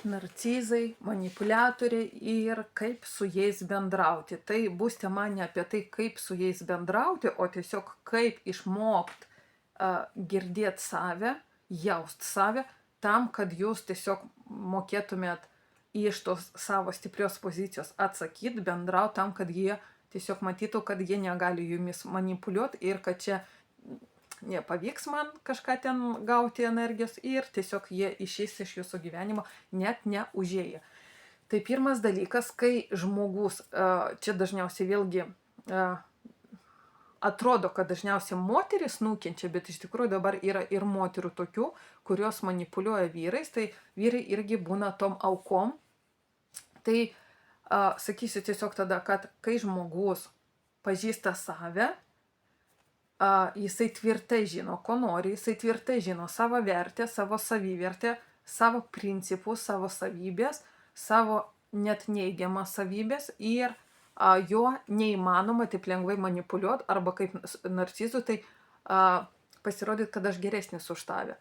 Narcizai, manipuliatoriai ir kaip su jais bendrauti. Tai bus tema ne apie tai, kaip su jais bendrauti, o tiesiog kaip išmokt girdėti save, jaust save, tam, kad jūs tiesiog mokėtumėt iš tos savo stiprios pozicijos atsakyti, bendrauti tam, kad jie tiesiog matytų, kad jie negali jumis manipuliuoti ir kad čia nepavyks man kažką ten gauti energijos ir tiesiog jie išeis iš jūsų gyvenimo net neužėję. Tai pirmas dalykas, kai žmogus, čia dažniausiai vėlgi atrodo, kad dažniausiai moteris nukenčia, bet iš tikrųjų dabar yra ir moterų tokių, kurios manipuliuoja vyrais, tai vyrai irgi būna tom aukom. Tai sakysiu tiesiog tada, kad kai žmogus pažįsta save, jisai tvirtai žino, ko nori, jisai tvirtai žino savo vertę, savo savivertę, savo principus, savo savybės, savo net neigiamas savybės ir jo neįmanoma taip lengvai manipuliuoti arba kaip narcizų, tai pasirodyti, kad aš geresnis už tave.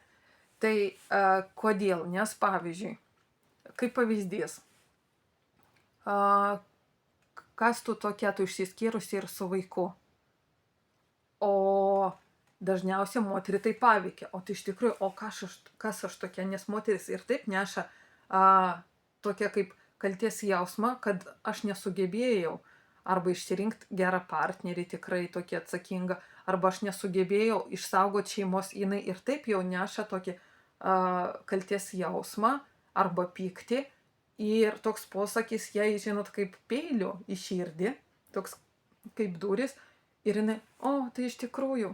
Tai kodėl? Nes pavyzdžiui, kaip pavyzdys, kas tu tokia, tu išsiskyrusi ir su vaiku. O dažniausiai moterį tai paveikia. O tai iš tikrųjų, kas aš tokia, nes moteris ir taip neša tokia kaip kalties jausmą, kad aš nesugebėjau arba išsirinkti gerą partnerį, tikrai tokia atsakinga, arba aš nesugebėjau išsaugoti šeimos, jinai ir taip jau neša tokį kalties jausmą arba pyktį. Ir toks posakis, jai, žinot, kaip peilių į širdį, toks kaip duris. Ir jinai, tai iš tikrųjų.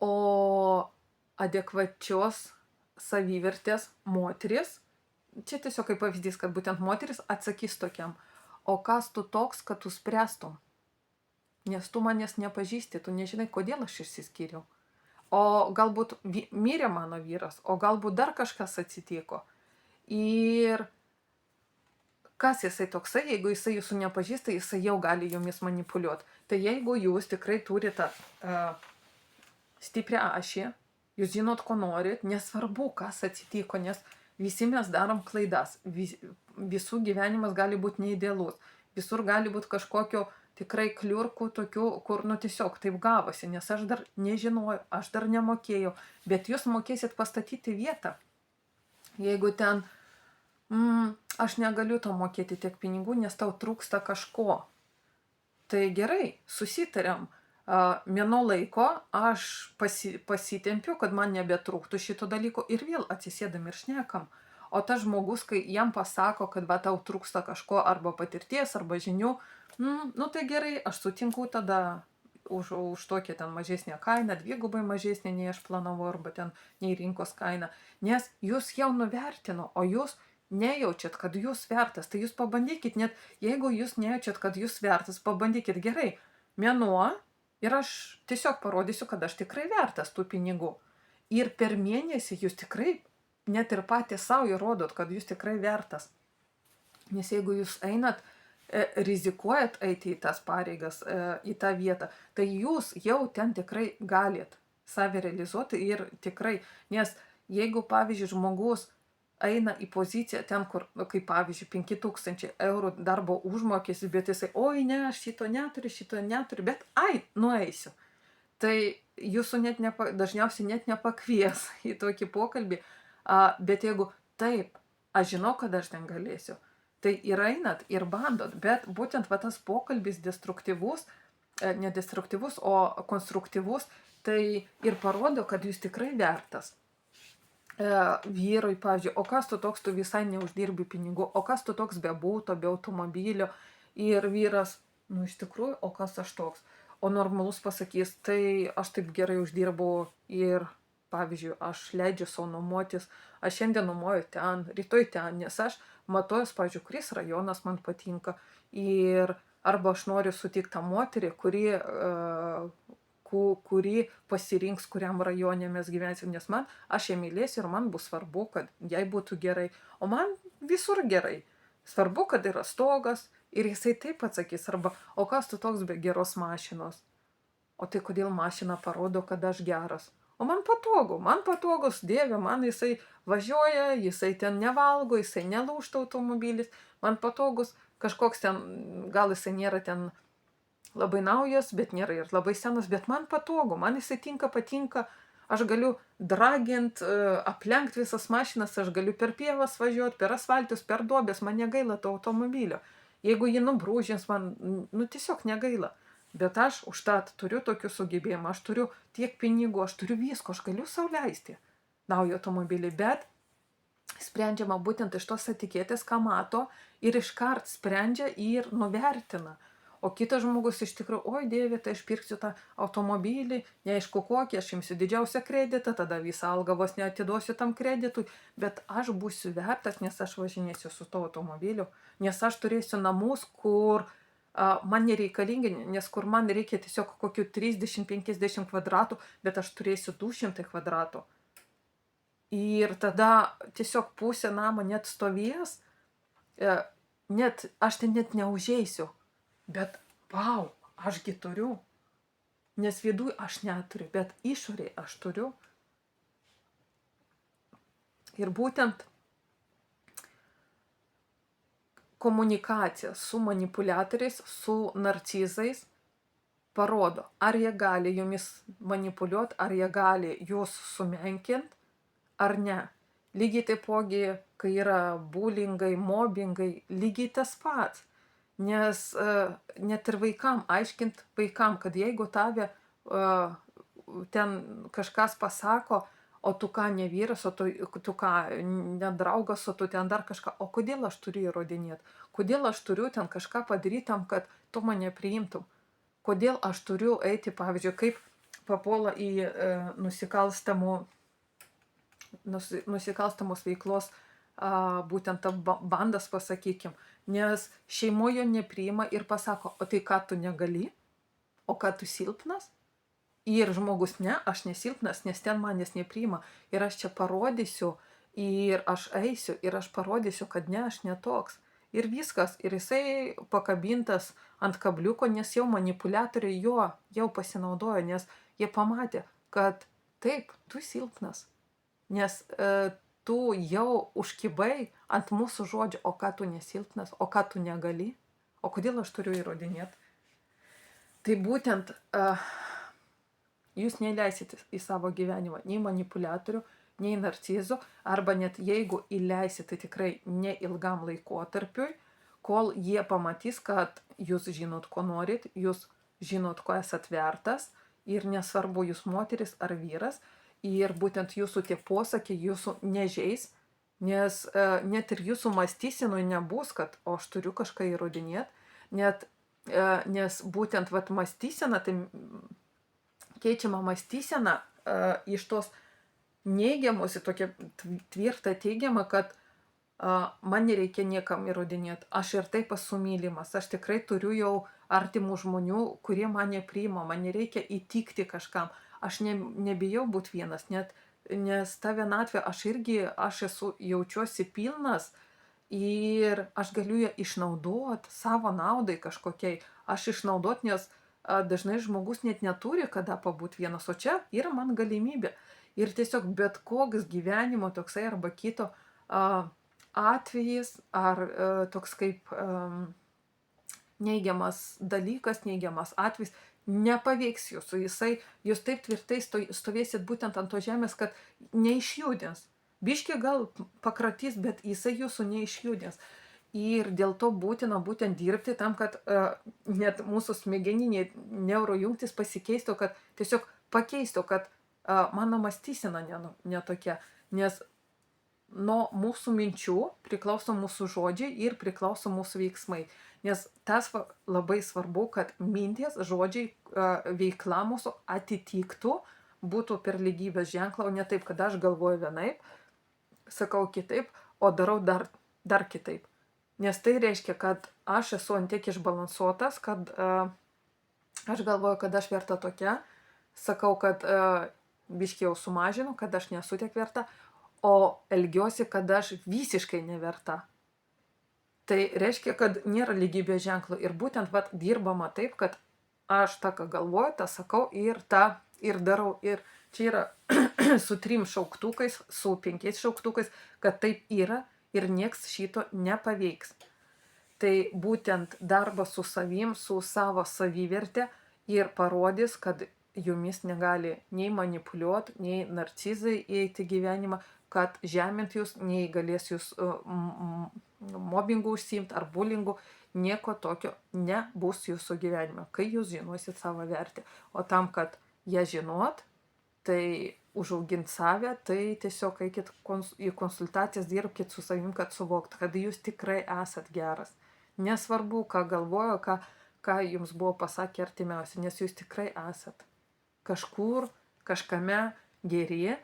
O adekvačios savivertės moteris, čia tiesiog kaip pavyzdys, kad būtent moteris atsakys tokiam, o kas tu toks, kad tu spręstum? Nes tu manęs nepažįsti, tu nežinai, kodėl aš išsiskyriau. O galbūt mirė mano vyras, o galbūt dar kažkas atsitiko. Ir kas jisai toksai, jeigu jisai jūsų nepažįsta, jisai jau gali jumis manipuliuoti. Tai jeigu jūs tikrai turite stiprią ašį, jūs žinot, ko norit, nesvarbu, kas atsitiko, nes visi mes darom klaidas. Visų gyvenimas gali būti neidealus. Visur gali būti kažkokio tikrai kliurkų tokių, kur tiesiog taip gavosi, nes aš dar nežinojau, aš dar nemokėjau, bet jūs mokėsit pastatyti vietą. Jeigu ten aš negaliu to mokėti tiek pinigų, nes tau trūksta kažko. Tai gerai, susitariam. Mėnuo laiko aš pasitempiu, kad man nebetrūktų šito dalyko ir vėl atsisėdam ir šnekam. O tas žmogus, kai jam pasako, kad tau trūksta kažko arba patirties, arba žinių, tai gerai, aš sutinku tada už tokią ten mažesnę kainą, dvigubai mažesnę nei aš planavau, arba ten nei rinkos kaina. Nes jūs jau nuvertino, o jūs nejaučiat, kad jūs vertas, tai jūs pabandykit, net jeigu jūs nejaučiat, kad jūs vertas, pabandykit gerai, mėnuo ir aš tiesiog parodysiu, kad aš tikrai vertas tų pinigų. Ir per mėnesį jūs tikrai net ir patys savo įrodot, kad jūs tikrai vertas. Nes jeigu jūs einat, rizikuojat eiti į tas pareigas, į tą vietą, tai jūs jau ten tikrai galit save realizuoti ir tikrai, nes jeigu, pavyzdžiui, žmogus eina į poziciją ten, kur, kaip pavyzdžiui, 5000 eurų darbo užmokestis, bet jisai, oi ne, aš šito neturiu, bet nueisiu. Tai jūsų dažniausiai net nepakvies į tokį pokalbį, bet jeigu taip, aš žinau, kad aš ten galėsiu, tai ir einat, ir bandot, bet būtent tas pokalbis destruktyvus, ne destruktyvus, o konstruktyvus, tai ir parodo, kad jūs tikrai vertas. Vyrui, pavyzdžiui, o kas tu toks, tu visai neuždirbi pinigų, o kas tu toks be būto, be automobilio, ir vyras, iš tikrųjų, o kas aš toks, o normalus pasakys, tai aš taip gerai uždirbu ir, pavyzdžiui, aš leidžiu savo nuomotis, aš šiandien nuomoju ten, rytoj ten, nes aš matuojas, pavyzdžiui, kuris rajonas man patinka, ir arba aš noriu sutikti tą moterį, kuri pasirinks, kuriam rajone mes gyvensim, nes aš ją mylėsiu ir man bus svarbu, kad jai būtų gerai, o man visur gerai. Svarbu, kad yra stogas ir jisai taip atsakys, arba, o kas tu toks be geros mašinos? O tai kodėl mašina parodo, kad aš geras? O man patogus, Dieve, man jisai važiuoja, jisai ten nevalgo, jisai nelūžta automobilis, man patogus, kažkoks ten, gal jisai nėra ten labai naujas, bet nėra ir labai senas, bet man patogu, man jisai tinka, patinka, aš galiu dragint, aplenkt visas mašinas, aš galiu per pievas važiuoti, per asfaltus, per duobės, man negaila to automobilio. Jeigu jį nubrūžins, man, nu, tiesiog negaila. Bet aš užtat turiu tokių sugebėjimų, aš turiu tiek pinigų, aš turiu visko, aš galiu sau leisti naują automobilį, bet sprendžiama būtent iš tos etiketės, ką mato, ir iškart sprendžia ir nuvertina. O kitas žmogus iš tikrųjų, oi Dieve, tai aš pirksiu tą automobilį, neaišku kokį, aš imsiu didžiausią kreditą, tada visą algą vos neatiduosiu tam kreditui, bet aš būsiu vertas, nes aš važinėsiu su to automobiliu, nes aš turėsiu namus, kur man nereikalingi, nes kur man reikia tiesiog kokių 30-50 kvadratų, bet aš turėsiu 200 kvadratų. Ir tada tiesiog pusė namo net stovės, aš ten net neužeisiu, bet vau, ašgi turiu. Nes viduj aš neturiu, bet išorėje aš turiu. Ir būtent komunikacija su manipuliatoriais, su narcizais parodo, ar jie gali jumis manipuliuoti, ar jie gali jūs sumenkinti, ar ne. Lygiai taipogi, kai yra bulingai, mobbingai, lygiai tas pats. Nes net ir vaikam, aiškint vaikam, kad jeigu tave ten kažkas pasako, o tu ką ne vyras, o tu ką ne draugas, o tu ten dar kažką, o kodėl aš turiu įrodinėti? Kodėl aš turiu ten kažką padaryti tam, kad tu mane priimtum? Kodėl aš turiu eiti, pavyzdžiui, kaip papuola į nusikalstamos veiklos būtent ta bandas, pasakykim, nes šeimoje nepriima ir pasako, o tai ką tu negali, o ką tu silpnas? Ir žmogus, ne, aš nesilpnas, nes ten manęs nepriima. Ir aš čia parodysiu, ir aš eisiu, ir aš parodysiu, kad ne, aš netoks. Ir viskas. Ir jisai pakabintas ant kabliuko, nes jau manipuliatoriai jo jau pasinaudojo, nes jie pamatė, kad taip, tu silpnas. Nes tu jau užkibai ant mūsų žodžio, o ką tu nesilpnas, o ką tu negali, o kodėl aš turiu įrodinėti. Tai būtent jūs neįleisite į savo gyvenimą nei manipuliatorių, nei narcizų, arba net jeigu įleisite, tai tikrai neilgam laikotarpiui, kol jie pamatys, kad jūs žinot, ko norit, jūs žinot, ko esat vertas, ir nesvarbu jūs moteris ar vyras, ir būtent jūsų tie posakiai jūsų nežeis, nes net ir jūsų mąstysenui nebus, kad o aš turiu kažką įrodinėti, nes būtent mąstysena, tai keičiama mąstysena iš tos neigiamos į tokią tvirtą teigiamą, kad man nereikia niekam įrodinėti, aš ir taip esu mylimas, aš tikrai turiu jau artimų žmonių, kurie mane priima, man nereikia įtikti kažkam, aš nebijau būti vienas, nes ta vienatvė aš jaučiuosi pilnas ir aš galiu ją išnaudoti savo naudai kažkokiai, aš išnaudoti, nes dažnai žmogus net neturi kada pabūti vienas, o čia yra man galimybė. Ir tiesiog bet koks gyvenimo toksai arba kito atvejis, ar toks kaip neigiamas dalykas, neigiamas atvejis, nepaveiks jūsų. Jūs taip tvirtai stovėsit būtent ant to žemės, kad neišjudins. Biškį gal pakratys, bet jisai jūsų neišjudins. Ir dėl to būtina būtent dirbti tam, kad net mūsų smegeniniai neurojungtis pasikeistų, kad tiesiog pakeistų, kad mano mąstysena netokia. Nes nuo mūsų minčių priklauso mūsų žodžiai ir priklauso mūsų veiksmai. Nes tas labai svarbu, kad minties, žodžiai, veikla mūsų atitiktų, būtų per lygybės ženklą, o ne taip, kad aš galvoju vienaip, sakau kitaip, o darau dar kitaip. Nes tai reiškia, kad aš esu antiek išbalansuotas, kad aš galvoju, kad aš verta tokia, sakau, kad biškį jau sumažinu, kad aš nesu tiek verta, o elgiuosi, kad aš visiškai neverta. Tai reiškia, kad nėra lygybės ženklo ir būtent dirbama taip, kad aš tą, ką galvoju, tą sakau ir tą ir darau. Ir čia yra su 3 šauktukais, su 5 šauktukais, kad taip yra ir nieks šito nepaveiks. Tai būtent darbas su savim, su savo savivertė ir parodys, kad jumis negali nei manipuliuoti, nei narcizai įeiti gyvenimą, kad žemint jūs, nei galės jūs mobbingu užsiimti ar bulingu, nieko tokio nebus jūsų gyvenime, kai jūs žinosit savo vertę. O tam, kad ją žinot, tai užaugint save, tai tiesiog eikit į konsultacijas, dirbkit su savim, kad suvokt, kad jūs tikrai esat geras. Nesvarbu, ką galvojo, ką jums buvo pasakę artimiausi, nes jūs tikrai esat kažkur, kažkame geri,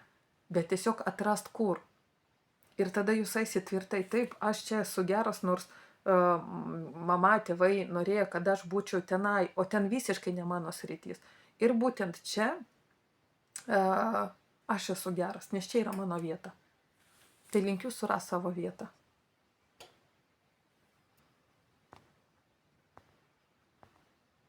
bet tiesiog atrast kur. Ir tada jūs eisit tvirtai, taip, aš čia esu geras, nors mama, tėvai norėjo, kad aš būčiau tenai, o ten visiškai ne mano sritys. Ir būtent čia aš esu geras, nes čia yra mano vieta. Tai linkiu surast savo vietą.